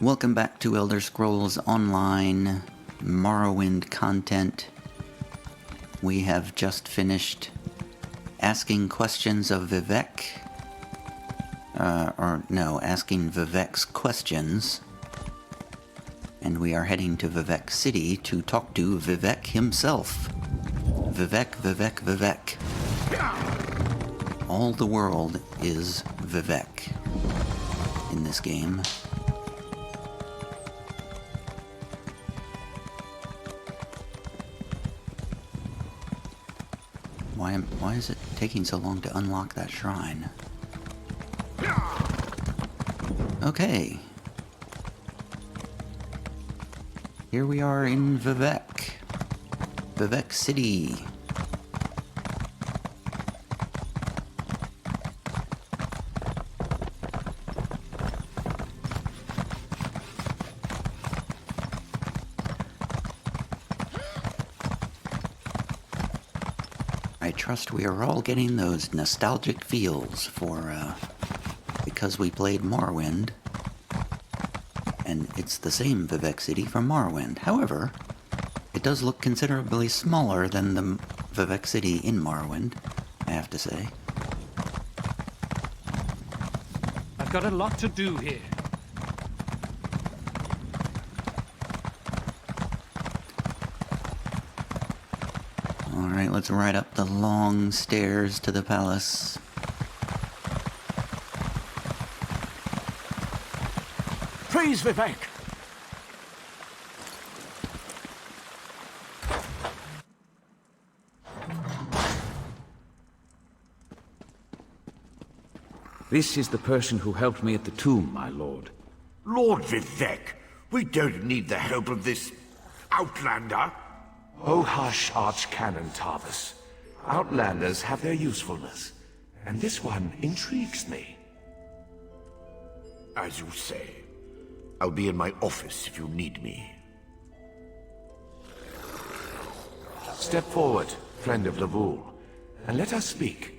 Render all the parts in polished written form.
Welcome back to Elder Scrolls Online Morrowind content. We have just finished asking questions of Vivek. Asking Vivek's questions. And we are heading to Vivek City to talk to Vivek himself. Vivek. All the world is Vivek in this game. Why is it taking so long to unlock that shrine? Okay. Here we are in Vivek. Vivek City. I trust we are all getting those nostalgic feels because we played Morrowind, and it's the same Vivek City from Morrowind. However, it does look considerably smaller than the Vivek City in Morrowind, I have to say. I've got a lot to do here. Alright, let's ride up the long stairs to the palace. Please, Vivek! This is the person who helped me at the tomb, my lord. Lord Vivek, we don't need the help of this outlander. Oh, hush, Archcanon Tarvis. Outlanders have their usefulness, and this one intrigues me. As you say. I'll be in my office if you need me. Step forward, friend of Lavul, and let us speak.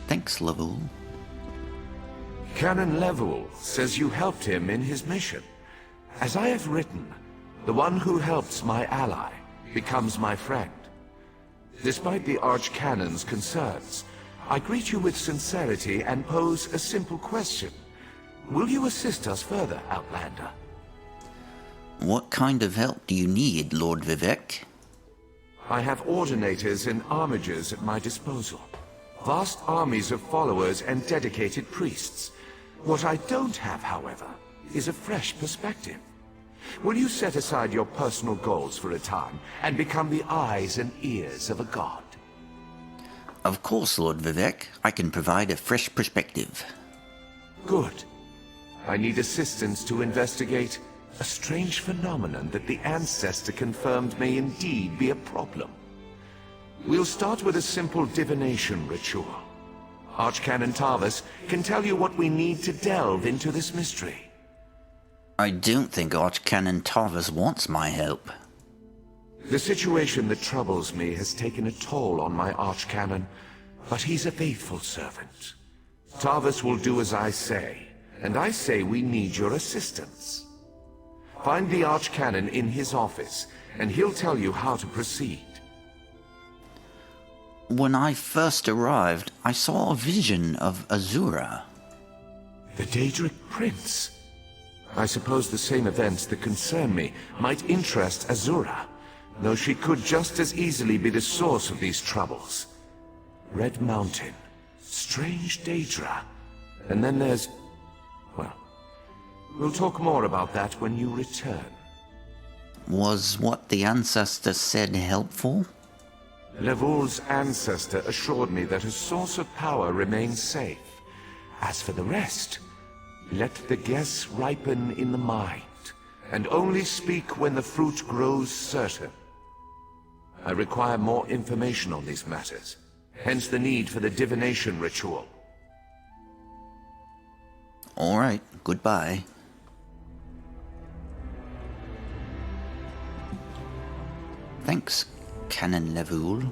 Thanks, Lavul. Canon Level says you helped him in his mission. As I have written, the one who helps my ally becomes my friend. Despite the Archcanon's concerns, I greet you with sincerity and pose a simple question. Will you assist us further, Outlander? What kind of help do you need, Lord Vivek? I have ordinators and armigers at my disposal. Vast armies of followers and dedicated priests. What I don't have, however, is a fresh perspective. Will you set aside your personal goals for a time and become the eyes and ears of a god? Of course, Lord Vivek. I can provide a fresh perspective. Good. I need assistance to investigate a strange phenomenon that the Ancestor confirmed may indeed be a problem. We'll start with a simple divination ritual. Archcanon Tarvis can tell you what we need to delve into this mystery. I don't think Archcanon Tarvis wants my help. The situation that troubles me has taken a toll on my Archcanon, but he's a faithful servant. Tarvis will do as I say, and I say we need your assistance. Find the Archcanon in his office, and he'll tell you how to proceed. When I first arrived, I saw a vision of Azura. The Daedric Prince? I suppose the same events that concern me might interest Azura, though she could just as easily be the source of these troubles. Red Mountain, strange Daedra, and then there's... well, we'll talk more about that when you return. Was what the Ancestor said helpful? Levul's ancestor assured me that a source of power remains safe. As for the rest, let the guess ripen in the mind, and only speak when the fruit grows certain. I require more information on these matters, hence the need for the divination ritual. All right, goodbye. Thanks, Canon Level.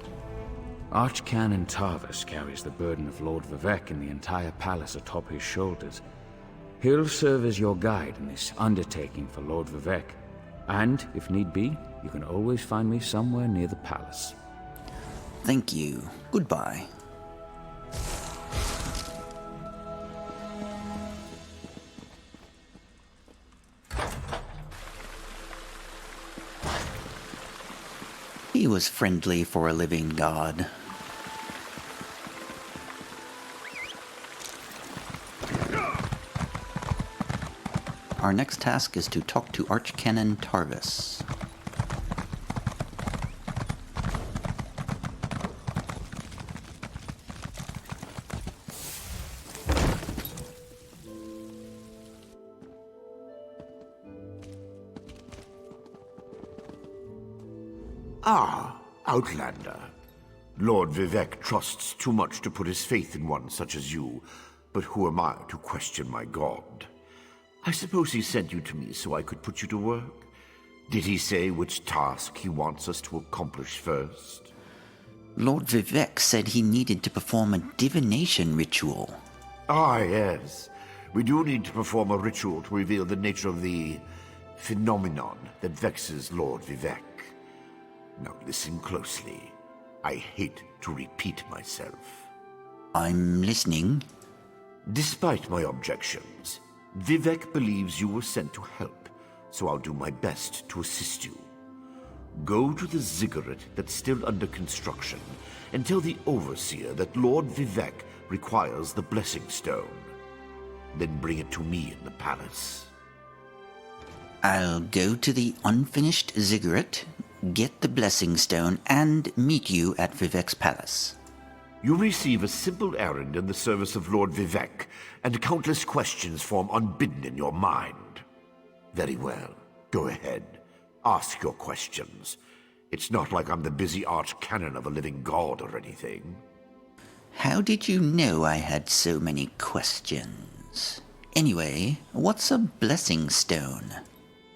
Archcanon Tarvis carries the burden of Lord Vivec and the entire palace atop his shoulders. He'll serve as your guide in this undertaking for Lord Vivec. And, if need be, you can always find me somewhere near the palace. Thank you. Goodbye. He was friendly for a living god. Our next task is to talk to Archcanon Tarvis. Ah, Outlander. Lord Vivec trusts too much to put his faith in one such as you, but who am I to question my god? I suppose he sent you to me so I could put you to work? Did he say which task he wants us to accomplish first? Lord Vivec said he needed to perform a divination ritual. Ah, yes. We do need to perform a ritual to reveal the nature of the phenomenon that vexes Lord Vivec. Now listen closely. I hate to repeat myself. I'm listening. Despite my objections, Vivec believes you were sent to help, so I'll do my best to assist you. Go to the ziggurat that's still under construction and tell the overseer that Lord Vivec requires the blessing stone. Then bring it to me in the palace. I'll go to the unfinished ziggurat, get the blessing stone, and meet you at Vivec's palace. You receive a simple errand in the service of Lord Vivec, and countless questions form unbidden in your mind. Very well. Go ahead. Ask your questions. It's not like I'm the busy archcanon of a living god or anything. How did you know I had so many questions? Anyway, what's a blessing stone?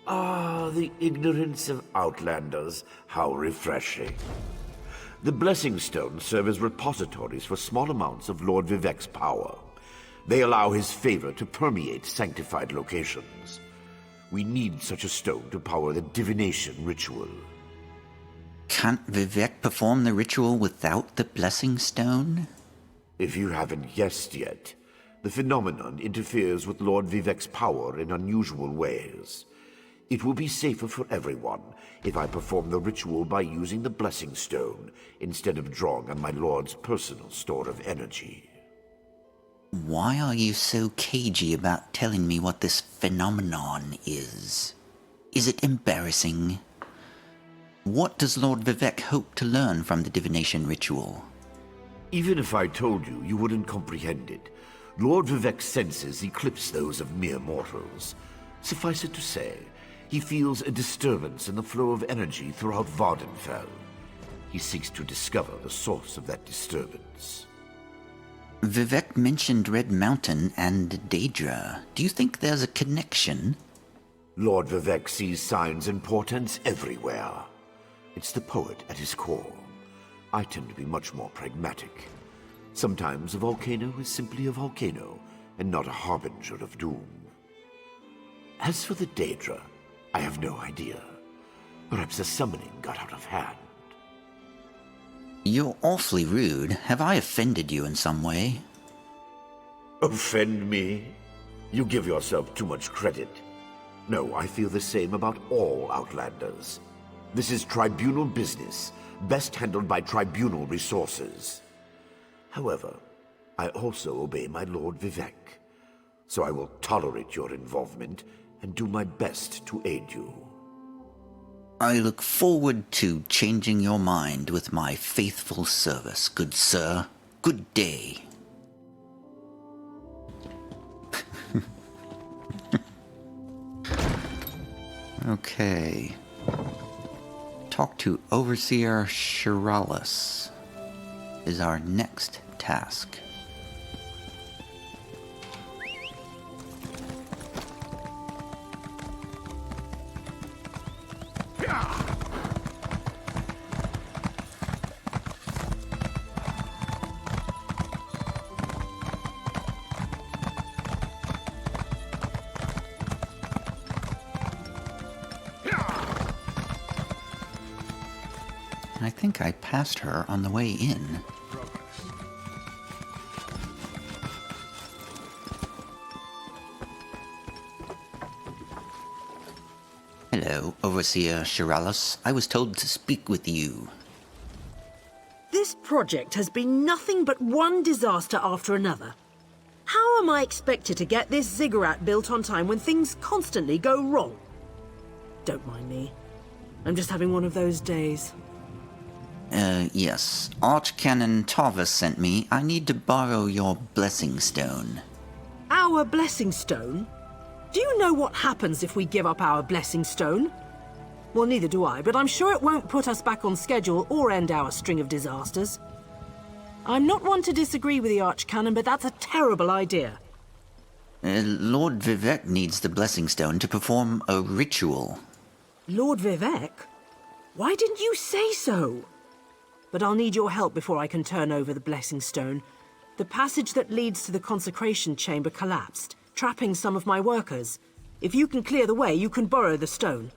Ah, the ignorance of Outlanders. How refreshing. The blessing stones serve as repositories for small amounts of Lord Vivec's power. They allow his favor to permeate sanctified locations. We need such a stone to power the divination ritual. Can't Vivec perform the ritual without the blessing stone? If you haven't guessed yet, the phenomenon interferes with Lord Vivec's power in unusual ways. It will be safer for everyone if I perform the ritual by using the blessing stone instead of drawing on my lord's personal store of energy. Why are you so cagey about telling me what this phenomenon is? Is it embarrassing? What does Lord Vivec hope to learn from the divination ritual? Even if I told you, you wouldn't comprehend it. Lord Vivec's senses eclipse those of mere mortals. Suffice it to say, he feels a disturbance in the flow of energy throughout Vardenfell. He seeks to discover the source of that disturbance. Vivec mentioned Red Mountain and Daedra. Do you think there's a connection? Lord Vivec sees signs and portents everywhere. It's the poet at his core. I tend to be much more pragmatic. Sometimes a volcano is simply a volcano, and not a harbinger of doom. As for the Daedra, I have no idea. Perhaps the summoning got out of hand. You're awfully rude. Have I offended you in some way? Offend me? You give yourself too much credit. No, I feel the same about all Outlanders. This is tribunal business, best handled by tribunal resources. However, I also obey my Lord Vivec, so I will tolerate your involvement and do my best to aid you. I look forward to changing your mind with my faithful service, good sir. Good day. Okay. Talk to Overseer Shiralis is our next task. I think I passed her on the way in. Hello, Overseer Shiralis. I was told to speak with you. This project has been nothing but one disaster after another. How am I expected to get this ziggurat built on time when things constantly go wrong? Don't mind me. I'm just having one of those days. Yes. Archcanon Tarvis sent me. I need to borrow your blessing stone. Our blessing stone? Do you know what happens if we give up our blessing stone? Well, neither do I, but I'm sure it won't put us back on schedule or end our string of disasters. I'm not one to disagree with the Archcanon, but that's a terrible idea. Lord Vivek needs the blessing stone to perform a ritual. Lord Vivek? Why didn't you say so? But I'll need your help before I can turn over the blessing stone. The passage that leads to the consecration chamber collapsed, trapping some of my workers. If you can clear the way, you can borrow the stone.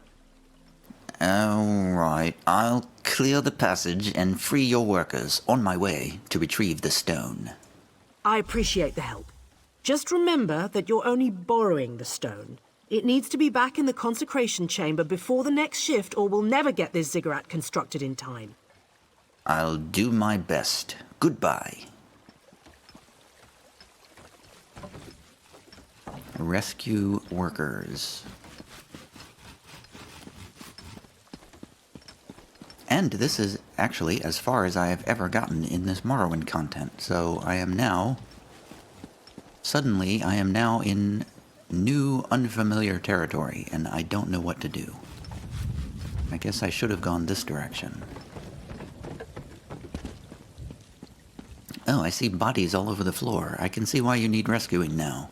All right, I'll clear the passage and free your workers on my way to retrieve the stone. I appreciate the help. Just remember that you're only borrowing the stone. It needs to be back in the consecration chamber before the next shift, or we'll never get this ziggurat constructed in time. I'll do my best. Goodbye. Rescue workers. And this is actually as far as I have ever gotten in this Morrowind content, so I am now... Suddenly, I am now in new, unfamiliar territory, and I don't know what to do. I guess I should have gone this direction. Oh, I see bodies all over the floor. I can see why you need rescuing now.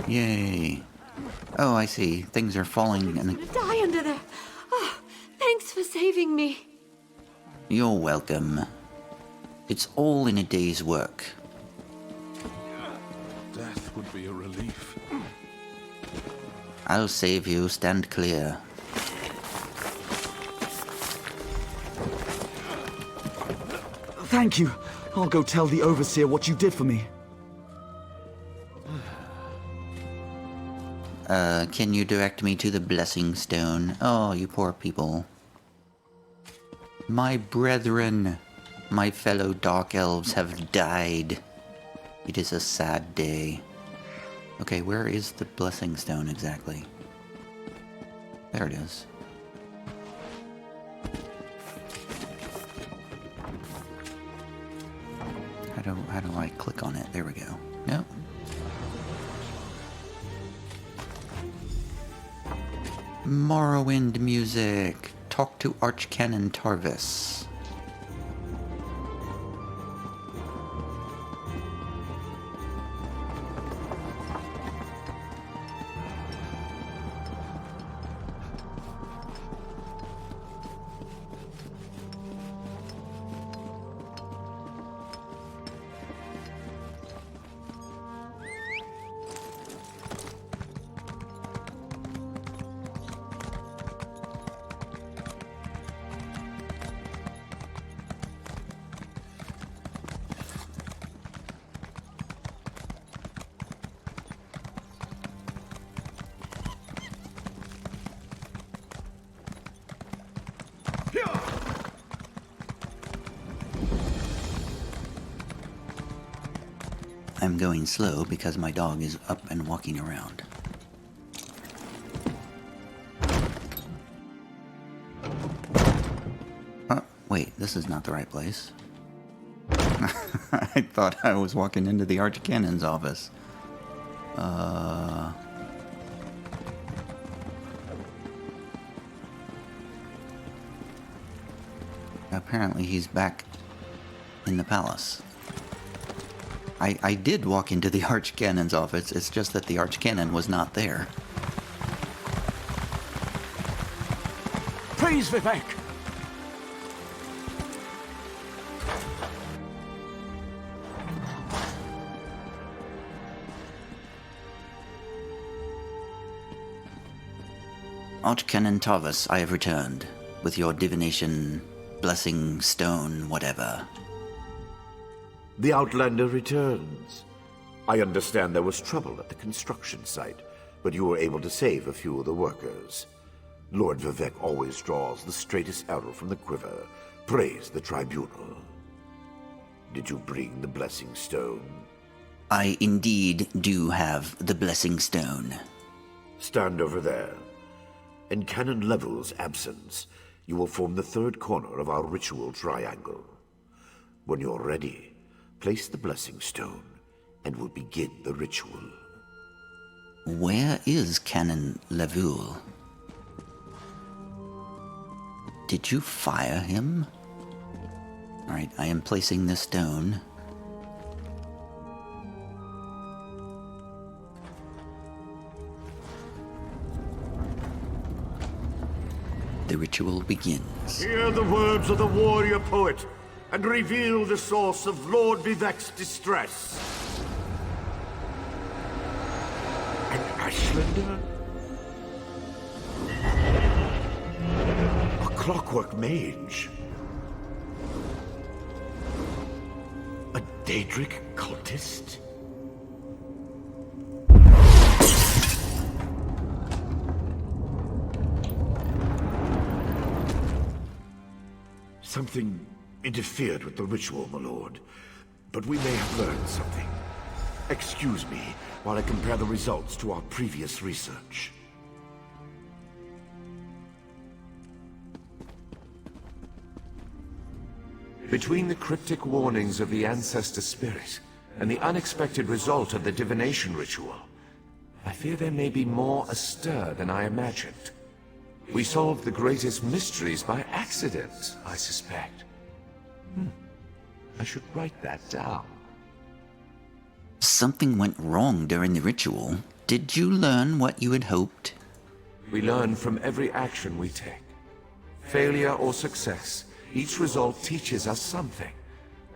Yay. Oh, I see. Things are falling and... Die under there. Oh, thanks for saving me. You're welcome. It's all in a day's work. Death would be a relief. I'll save you. Stand clear. Thank you. I'll go tell the Overseer what you did for me. Can you direct me to the blessing stone? Oh, you poor people. My brethren, my fellow dark elves have died. It is a sad day. Okay, where is the blessing stone exactly? There it is. How do I click on it? There we go. Nope. Morrowind music. Talk to Archcanon Tarvis. I'm going slow because my dog is up and walking around. Oh, wait, this is not the right place. I thought I was walking into the Archcanon's office. Apparently he's back in the palace. I did walk into the Archcanon's office, it's just that the Archcanon was not there. Praise Vivek! Archcanon Tarvis, I have returned, with your divination, blessing, stone, whatever. The Outlander returns. I understand there was trouble at the construction site, but you were able to save a few of the workers. Lord Vivec always draws the straightest arrow from the quiver. Praise the Tribunal. Did you bring the Blessing Stone? I indeed do have the blessing stone. Stand over there. In Canon Level's absence, you will form the third corner of our ritual triangle. When you're ready, place the Blessing Stone, and we'll begin the ritual. Where is Canon Level? Did you fire him? Alright, I am placing the stone. The ritual begins. Hear the words of the warrior poet, and reveal the source of Lord Vivec's distress. An Ashlander? A clockwork mage? A Daedric cultist? Something interfered with the ritual, my lord. But we may have learned something. Excuse me while I compare the results to our previous research. Between the cryptic warnings of the Ancestor Spirit and the unexpected result of the Divination ritual, I fear there may be more astir than I imagined. We solved the greatest mysteries by accident, I suspect. I should write that down. Something went wrong during the ritual. Did you learn what you had hoped? We learn from every action we take. Failure or success, each result teaches us something,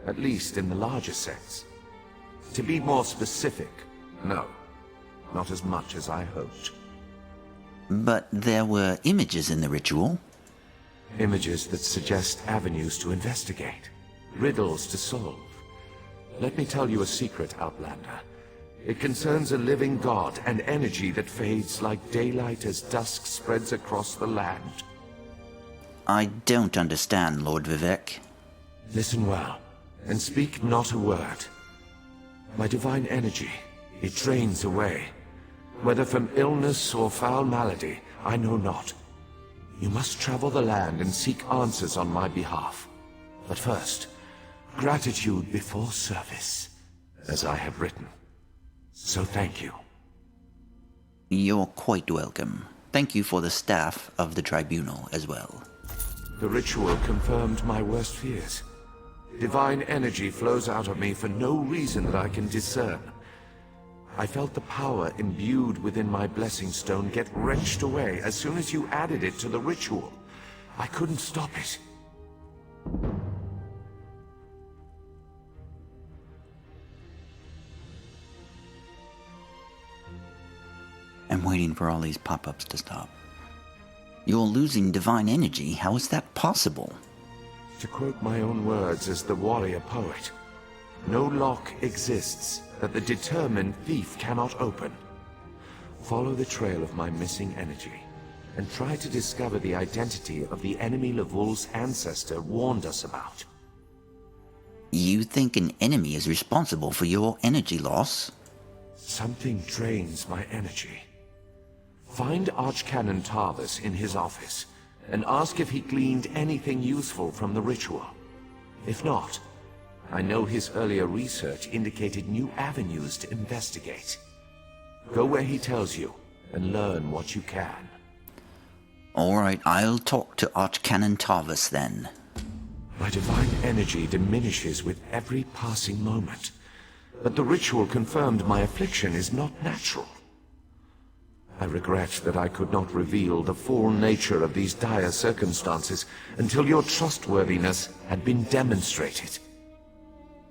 at least in the larger sense. To be more specific, no, not as much as I hoped. But there were images in the ritual. Images that suggest avenues to investigate, riddles to solve. Let me tell you a secret, Outlander. It concerns a living god and energy that fades like daylight as dusk spreads across the land. I don't understand, Lord Vivec. Listen well, and speak not a word. My divine energy, it drains away. Whether from illness or foul malady, I know not. You must travel the land and seek answers on my behalf. But first, gratitude before service, as I have written. So thank you. You're quite welcome. Thank you for the staff of the Tribunal as well. The ritual confirmed my worst fears. Divine energy flows out of me for no reason that I can discern. I felt the power imbued within my blessing stone get wrenched away as soon as you added it to the ritual. I couldn't stop it. I'm waiting for all these pop-ups to stop. You're losing divine energy. How is that possible? To quote my own words as the warrior poet, no lock exists that the determined thief cannot open. Follow the trail of my missing energy, and try to discover the identity of the enemy Levul's ancestor warned us about. You think an enemy is responsible for your energy loss? Something drains my energy. Find Archcanon Tarvis in his office, and ask if he gleaned anything useful from the ritual. If not, I know his earlier research indicated new avenues to investigate. Go where he tells you, and learn what you can. Alright, I'll talk to Archcanon Tarvis then. My divine energy diminishes with every passing moment, but the ritual confirmed my affliction is not natural. I regret that I could not reveal the full nature of these dire circumstances until your trustworthiness had been demonstrated.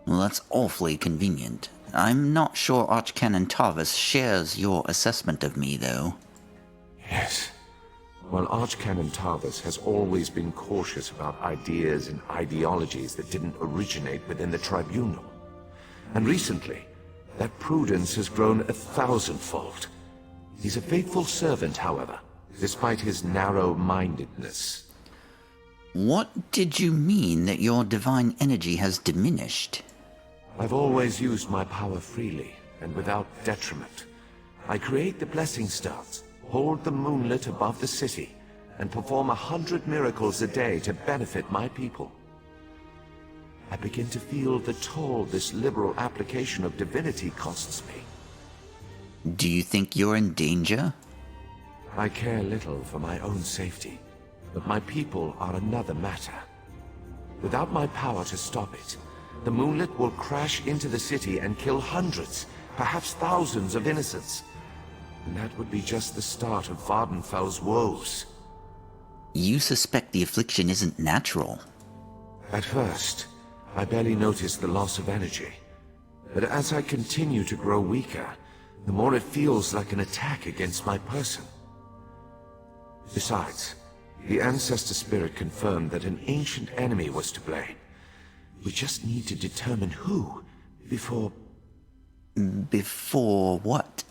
Well, that's awfully convenient. I'm not sure Archcanon Tarvis shares your assessment of me, though. Yes. While Archcanon Tarvis has always been cautious about ideas and ideologies that didn't originate within the Tribunal. And recently, that prudence has grown 1,000-fold. He's a faithful servant, however, despite his narrow-mindedness. What did you mean that your divine energy has diminished? I've always used my power freely and without detriment. I create the blessing stones, hold the moonlit above the city, and perform 100 miracles a day to benefit my people. I begin to feel the toll this liberal application of divinity costs me. Do you think you're in danger? I care little for my own safety, but my people are another matter. Without my power to stop it, the moonlit will crash into the city and kill hundreds, perhaps thousands of innocents. And that would be just the start of Vardenfell's woes. You suspect the affliction isn't natural. At first, I barely noticed the loss of energy. But as I continue to grow weaker, the more it feels like an attack against my person. Besides, the Ancestor Spirit confirmed that an ancient enemy was to blame. We just need to determine who, before... Before what?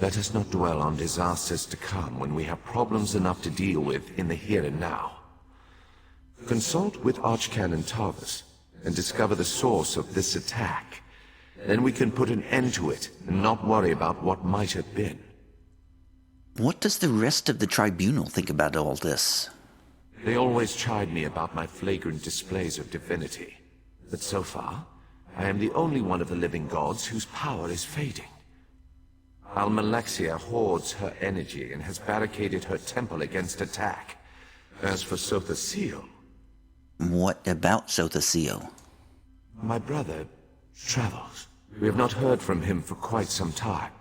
Let us not dwell on disasters to come when we have problems enough to deal with in the here and now. Consult with Archcanon Tarvis and discover the source of this attack. Then we can put an end to it and not worry about what might have been. What does the rest of the Tribunal think about all this? They always chide me about my flagrant displays of divinity. But so far, I am the only one of the living gods whose power is fading. Almalexia hoards her energy and has barricaded her temple against attack. As for Sotha Seal... What about Sotha Seal? My brother travels. We have not heard from him for quite some time,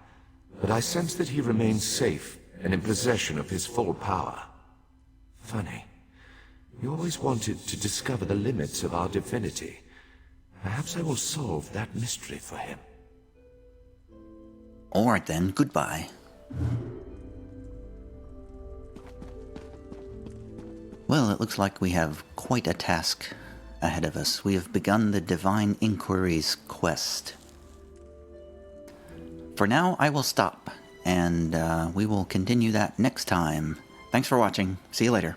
but I sense that he remains safe and in possession of his full power. Funny. We always wanted to discover the limits of our divinity. Perhaps I will solve that mystery for him. Alright then, goodbye. Well, it looks like we have quite a task ahead of us. We have begun the Divine Inquiry's quest. For now, I will stop, and we will continue that next time. Thanks for watching. See you later.